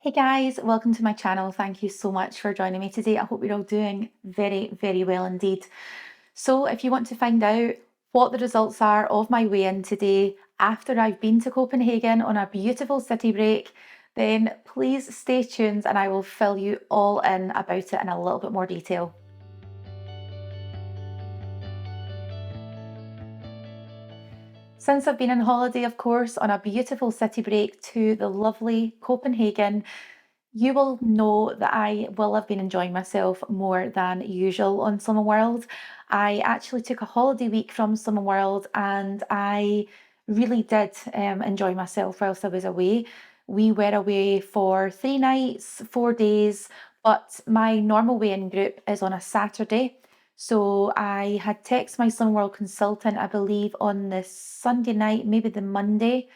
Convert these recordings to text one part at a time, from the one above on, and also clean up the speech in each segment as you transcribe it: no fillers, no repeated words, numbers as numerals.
Hey guys, welcome to my channel. Thank you so much for joining me today. I hope you're all doing very well indeed. So if you want to find out what the results are of my weigh-in today after I've been to Copenhagen on a beautiful city break, then please stay tuned and I will fill you all in about it in a little bit more detail. Since I've been on holiday, of course, on a beautiful city break to the lovely Copenhagen, you will know that I will have been enjoying myself more than usual on Summer World. I actually took a holiday week from Summer World and I really did enjoy myself whilst I was away. We were away for 3 nights, 4 days, but my normal weigh-in group is on a Saturday. So I had texted my Summer World consultant, I believe, on the Sunday night, maybe the Monday,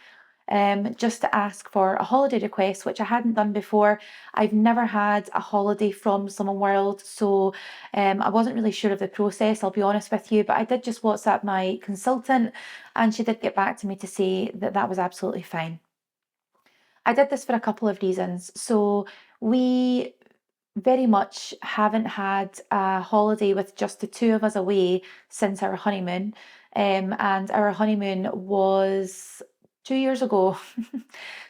just to ask for a holiday request, which I hadn't done before. I've never had a holiday from Summer World, so I wasn't really sure of the process, I'll be honest with you, but I did just WhatsApp my consultant and she did get back to me to say that that was absolutely fine. I did this for a couple of reasons. So we very much haven't had a holiday with just the two of us away since our honeymoon. And our honeymoon was 2 years ago.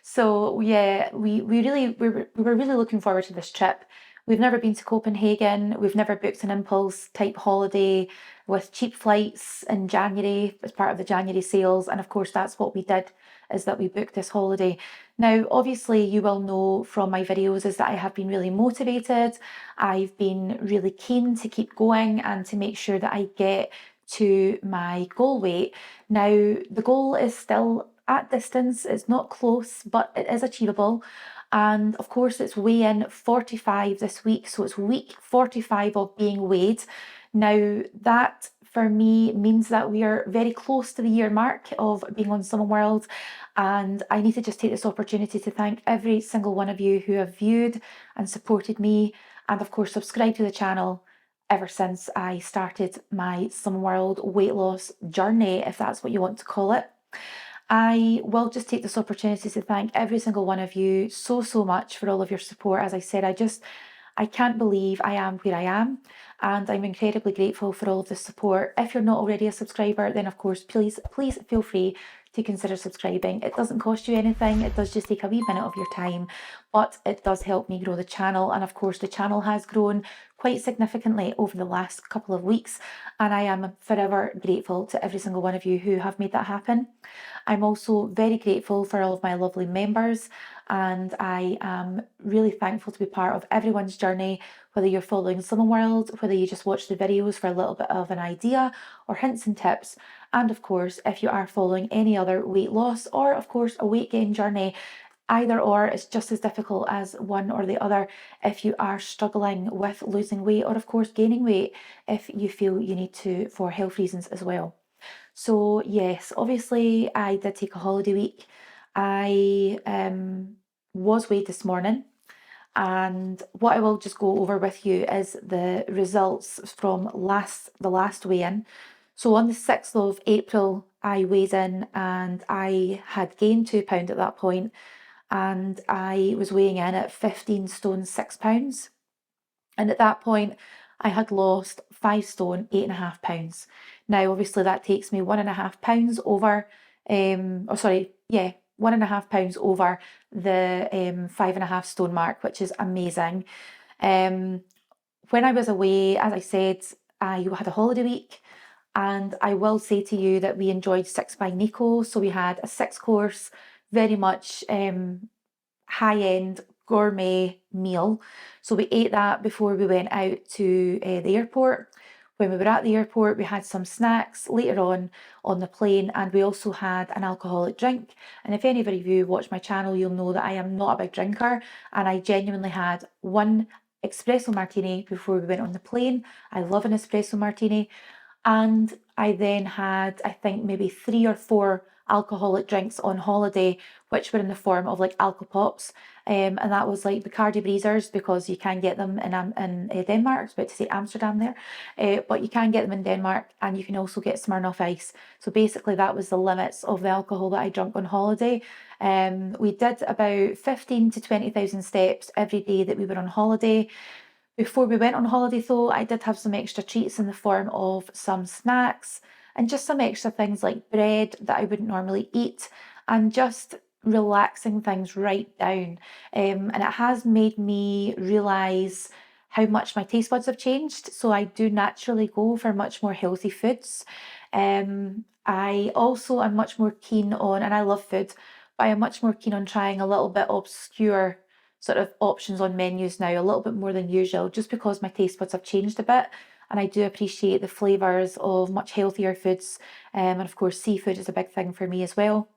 So yeah, we were really looking forward to this trip. We've never been to Copenhagen. We've never booked an impulse type holiday with cheap flights in January as part of the January sales. And of course, that's what we did, is that we booked this holiday. Now, obviously, you will know from my videos is that I have been really motivated. I've been really keen to keep going and to make sure that I get to my goal weight. Now, the goal is still at distance, it's not close, but it is achievable. And of course, it's weigh-in 45 this week, so it's week 45 of being weighed. Now, that for me means that we are very close to the year mark of being on Summer World, and I need to just take this opportunity to thank every single one of you who have viewed and supported me, and of course subscribed to the channel ever since I started my Summer World weight loss journey, if that's what you want to call it. I will just take this opportunity to thank every single one of you so much for all of your support. As I said, I can't believe I am where I am, and I'm incredibly grateful for all of the support. If you're not already a subscriber, then of course, please feel free to consider subscribing. It doesn't cost you anything. It does just take a wee minute of your time, but it does help me grow the channel. And of course, the channel has grown quite significantly over the last couple of weeks, and I am forever grateful to every single one of you who have made that happen. I'm also very grateful for all of my lovely members, and I am really thankful to be part of everyone's journey, whether you're following Summer World, whether you just watch the videos for a little bit of an idea or hints and tips, and of course, if you are following any other weight loss or of course a weight gain journey. Either or is just as difficult as one or the other. If you are struggling with losing weight or of course gaining weight, if you feel you need to for health reasons as well. So yes, obviously I did take a holiday week. I was weighed this morning, and what I will just go over with you is the results from the last weigh-in. So on the 6th of April, I weighed in and I had gained £2 at that point, and I was weighing in at 15 stone 6 pounds. And at that point, I had lost 5 stone, 8.5 pounds. Now, obviously, that takes me 1.5 pounds over, oh, sorry, yeah, 1.5 pounds over the 5.5 stone mark, which is amazing. When I was away, as I said, I had a holiday week, and I will say to you that we enjoyed Six by Nico. So we had a 6 course, very much high-end gourmet meal. So we ate that before we went out to the airport. When we were at the airport, we had some snacks later on the plane, and we also had an alcoholic drink. And if any of you watch my channel, you'll know that I am not a big drinker, and I genuinely had one espresso martini before we went on the plane. I love an espresso martini. And I then had, I think, maybe 3 or 4 alcoholic drinks on holiday, which were in the form of like alco pops. And that was like Bacardi Breezers, because you can get them in Denmark. I was about to say Amsterdam there, but you can get them in Denmark, and you can also get Smirnoff Ice. So basically, that was the limits of the alcohol that I drank on holiday. We did about 15 to 20,000 steps every day that we were on holiday. Before we went on holiday, though, I did have some extra treats in the form of some snacks and just some extra things like bread that I wouldn't normally eat, and just relaxing things right down. And it has made me realise how much my taste buds have changed. So I do naturally go for much more healthy foods. I also am much more keen on, and I love food, but I am much more keen on trying a little bit obscure sort of options on menus now, a little bit more than usual, just because my taste buds have changed a bit. And I do appreciate the flavours of much healthier foods. And of course, seafood is a big thing for me as well.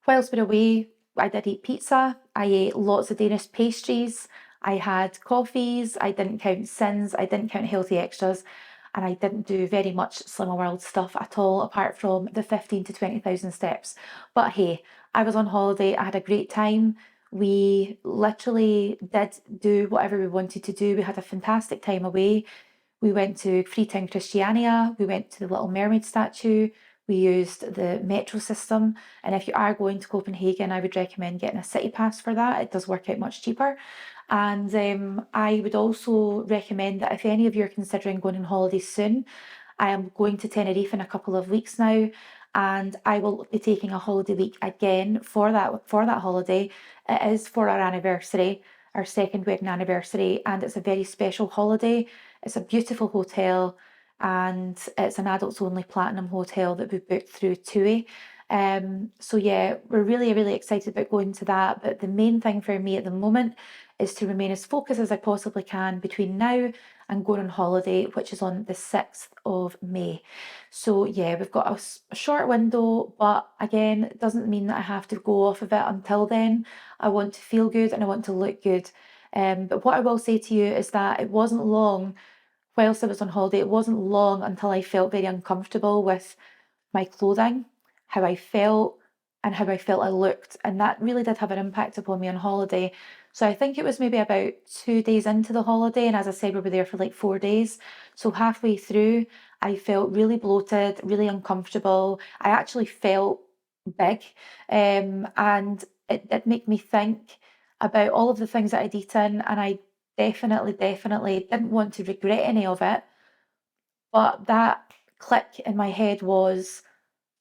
Whilst we were away, I did eat pizza. I ate lots of Danish pastries. I had coffees. I didn't count syns. I didn't count healthy extras. And I didn't do very much Slimmer World stuff at all, apart from the 15 to 20,000 steps. But hey, I was on holiday. I had a great time. We literally did do whatever we wanted to do. We had a fantastic time away. We went to Freetown Christiania. We went to the Little Mermaid statue. We used the metro system. And if you are going to Copenhagen, I would recommend getting a city pass for that. It does work out much cheaper. And I would also recommend that if any of you are considering going on holiday soon, I am going to Tenerife in a couple of weeks now, and I will be taking a holiday week again for that holiday. It is for our anniversary, our second wedding anniversary, and it's a very special holiday. It's a beautiful hotel, and it's an adults only platinum hotel that we've booked through TUI. So yeah, we're really, really excited about going to that. But the main thing for me at the moment is to remain as focused as I possibly can between now and going on holiday, which is on the 6th of May. So yeah, we've got a short window, but again, it doesn't mean that I have to go off of it until then. I want to feel good and I want to look good. But what I will say to you is that it wasn't long whilst I was on holiday, it wasn't long until I felt very uncomfortable with my clothing, how I felt, and how I felt I looked. And that really did have an impact upon me on holiday. So I think it was maybe about 2 days into the holiday. And as I said, we were there for like 4 days. So halfway through, I felt really bloated, really uncomfortable. I actually felt big. And it did make me think about all of the things that I'd eaten. And I definitely didn't want to regret any of it. But that click in my head was,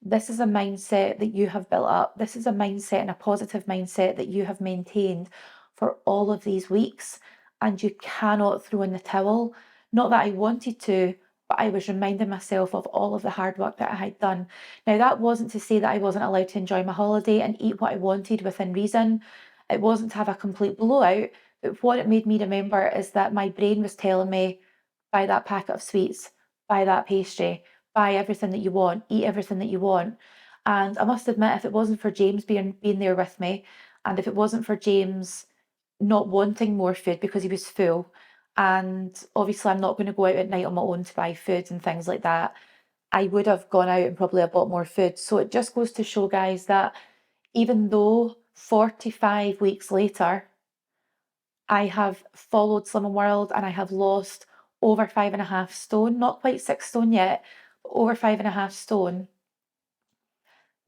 this is a mindset that you have built up. This is a mindset and a positive mindset that you have maintained for all of these weeks, and you cannot throw in the towel. Not that I wanted to, but I was reminding myself of all of the hard work that I had done. Now, that wasn't to say that I wasn't allowed to enjoy my holiday and eat what I wanted within reason. It wasn't to have a complete blowout, but what it made me remember is that my brain was telling me, buy that packet of sweets, buy that pastry, buy everything that you want, eat everything that you want. And I must admit, if it wasn't for James being there with me, and if it wasn't for James not wanting more food because he was full, and obviously I'm not going to go out at night on my own to buy food and things like that, I would have gone out and probably bought more food. So it just goes to show, guys, that even though 45 weeks later, I have followed Slimming World and I have lost over 5.5 stone, not quite 6 stone yet, but over 5.5 stone.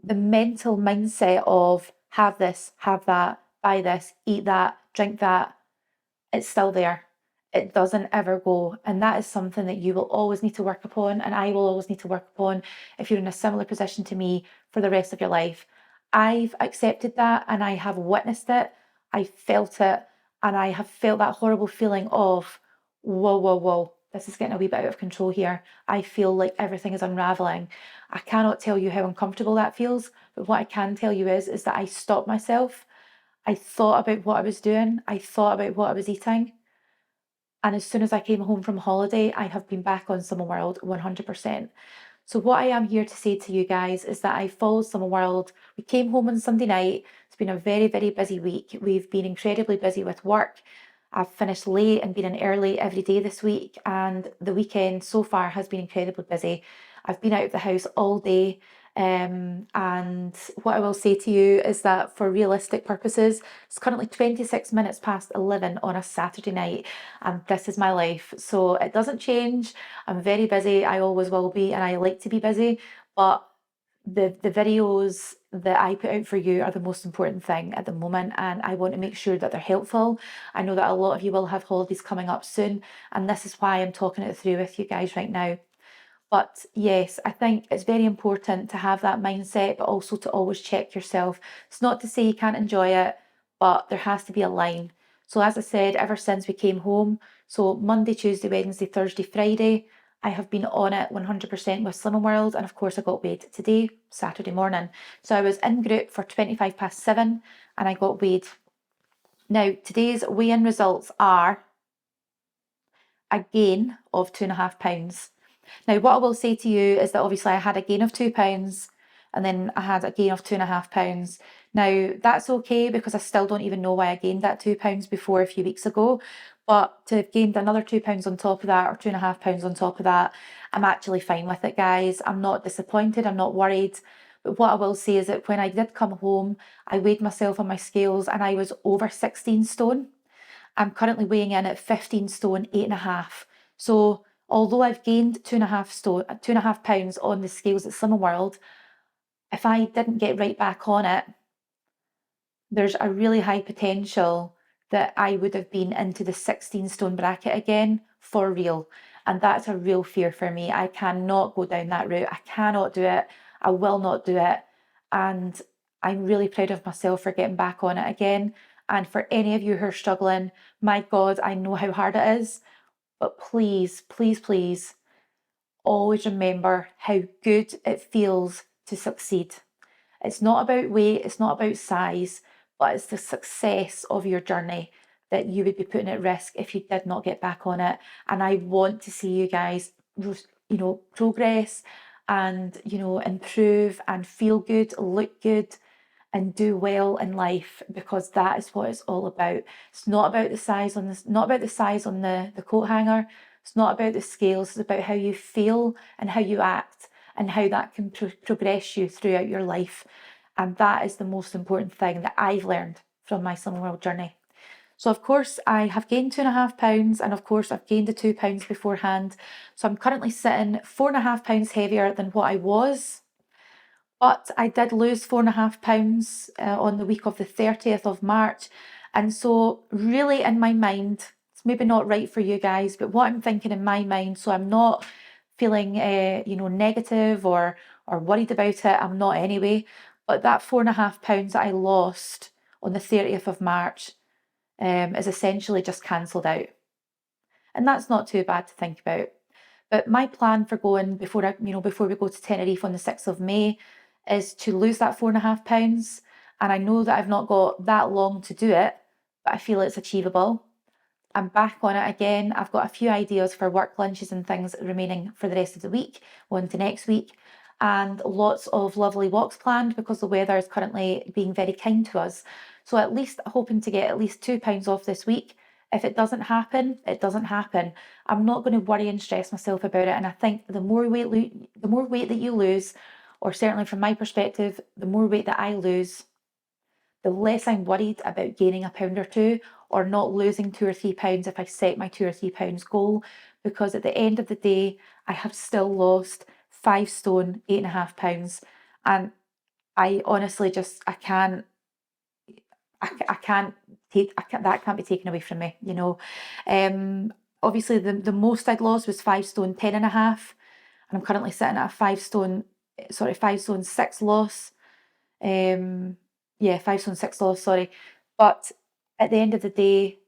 The mental mindset of have this, have that, buy this, eat that, drink that, it's still there. It doesn't ever go. And that is something that you will always need to work upon. And I will always need to work upon if you're in a similar position to me for the rest of your life. I've accepted that and I have witnessed it. I felt it. And I have felt that horrible feeling of, whoa, this is getting a wee bit out of control here. I feel like everything is unraveling. I cannot tell you how uncomfortable that feels. But what I can tell you is that I stopped myself. I thought about what I was doing. I thought about what I was eating. And as soon as I came home from holiday, I have been back on Slimming World 100%. So what I am here to say to you guys is that I followed Slimming World. We came home on Sunday night. It's been a very, very busy week. We've been incredibly busy with work. I've finished late and been in early every day this week. And the weekend so far has been incredibly busy. I've been out of the house all day. And what I will say to you is that for realistic purposes, it's currently 26 minutes past 11 on a Saturday night, and this is my life. So it doesn't change. I'm very busy. I always will be, and I like to be busy. But the videos that I put out for you are the most important thing at the moment, and I want to make sure that they're helpful. I know that a lot of you will have holidays coming up soon, and this is why I'm talking it through with you guys right now. But yes, I think it's very important to have that mindset, but also to always check yourself. It's not to say you can't enjoy it, but there has to be a line. So, as I said, ever since we came home, so Monday, Tuesday, Wednesday, Thursday, Friday, I have been on it 100% with Slimming World. And of course, I got weighed today, Saturday morning. So, I was in group for 25 past 7 and I got weighed. Now, today's weigh in results are a gain of 2.5 pounds. Now, what I will say to you is that obviously I had a gain of £2 and then I had a gain of £2.5. Now, that's okay because I still don't even know why I gained that £2 before a few weeks ago. But to have gained another £2 on top of that, or £2.5 on top of that, I'm actually fine with it, guys. I'm not disappointed, I'm not worried. But what I will say is that when I did come home, I weighed myself on my scales and I was over 16 stone. I'm currently weighing in at 15 stone, 8.5. So although I've gained 2.5 pounds on the scales at Slimming World, if I didn't get right back on it, there's a really high potential that I would have been into the 16 stone bracket again for real. And that's a real fear for me. I cannot go down that route. I cannot do it. I will not do it. And I'm really proud of myself for getting back on it again. And for any of you who are struggling, my God, I know how hard it is. But please, please, please, always remember how good it feels to succeed. It's not about weight, it's not about size, but it's the success of your journey that you would be putting at risk if you did not get back on it. And I want to see you guys, progress and, improve and feel good, look good, and do well in life, because that is what it's all about. It's not about the size on this, not about the size on the coat hanger. It's not about the scales. It's about how you feel and how you act and how that can progress you throughout your life. And that is the most important thing that I've learned from my Slimming World journey. So of course I have gained 2.5 pounds, and of course I've gained the £2 beforehand. So I'm currently sitting 4.5 pounds heavier than what I was. But I did lose 4.5 pounds on the week of the 30th of March. And so really in my mind, it's maybe not right for you guys, but what I'm thinking in my mind, so I'm not feeling negative or worried about it. I'm not anyway. But that 4.5 pounds that I lost on the 30th of March is essentially just cancelled out. And that's not too bad to think about. But my plan for going before we go to Tenerife on the 6th of May is to lose that 4.5 pounds. And I know that I've not got that long to do it, but I feel it's achievable. I'm back on it again. I've got a few ideas for work lunches and things remaining for the rest of the week, on to next week, and lots of lovely walks planned because the weather is currently being very kind to us. So at least hoping to get at least £2 off this week. If it doesn't happen, it doesn't happen. I'm not going to worry and stress myself about it. And I think the more weight that you lose, or certainly from my perspective, the more weight that I lose, the less I'm worried about gaining a pound or two, or not losing 2 or 3 pounds if I set my 2 or 3 pounds goal, because at the end of the day, I have still lost 5 stone, 8.5 pounds. And I honestly just, I can't that can't be taken away from me, Obviously the most I'd lost was 5 stone, 10.5. And I'm currently sitting at a 5 stone 6 loss. 5 stone 6 loss, sorry. But at the end of the day,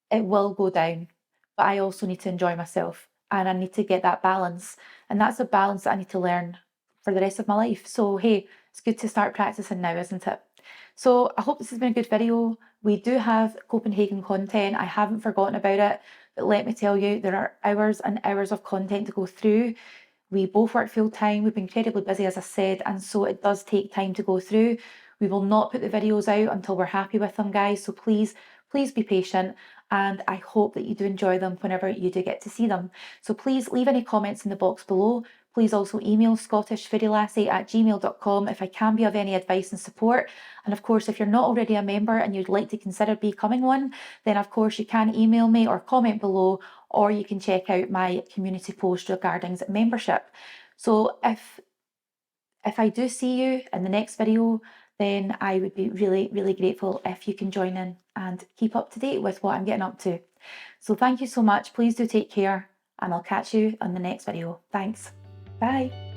it will go down. But I also need to enjoy myself and I need to get that balance. And that's a balance that I need to learn for the rest of my life. So hey, it's good to start practicing now, isn't it? So I hope this has been a good video. We do have Copenhagen content. I haven't forgotten about it. But let me tell you, there are hours and hours of content to go through. We both work full time. We've been incredibly busy, as I said, and so it does take time to go through. We will not put the videos out until we're happy with them, guys. So please, please be patient. And I hope that you do enjoy them whenever you do get to see them. So please leave any comments in the box below. Please also email scottishfoodielassie@gmail.com if I can be of any advice and support. And of course, if you're not already a member and you'd like to consider becoming one, then of course you can email me or comment below, or you can check out my community post regarding membership. So if I do see you in the next video, then I would be really, really grateful if you can join in and keep up to date with what I'm getting up to. So thank you so much. Please do take care, and I'll catch you on the next video. Thanks. Bye.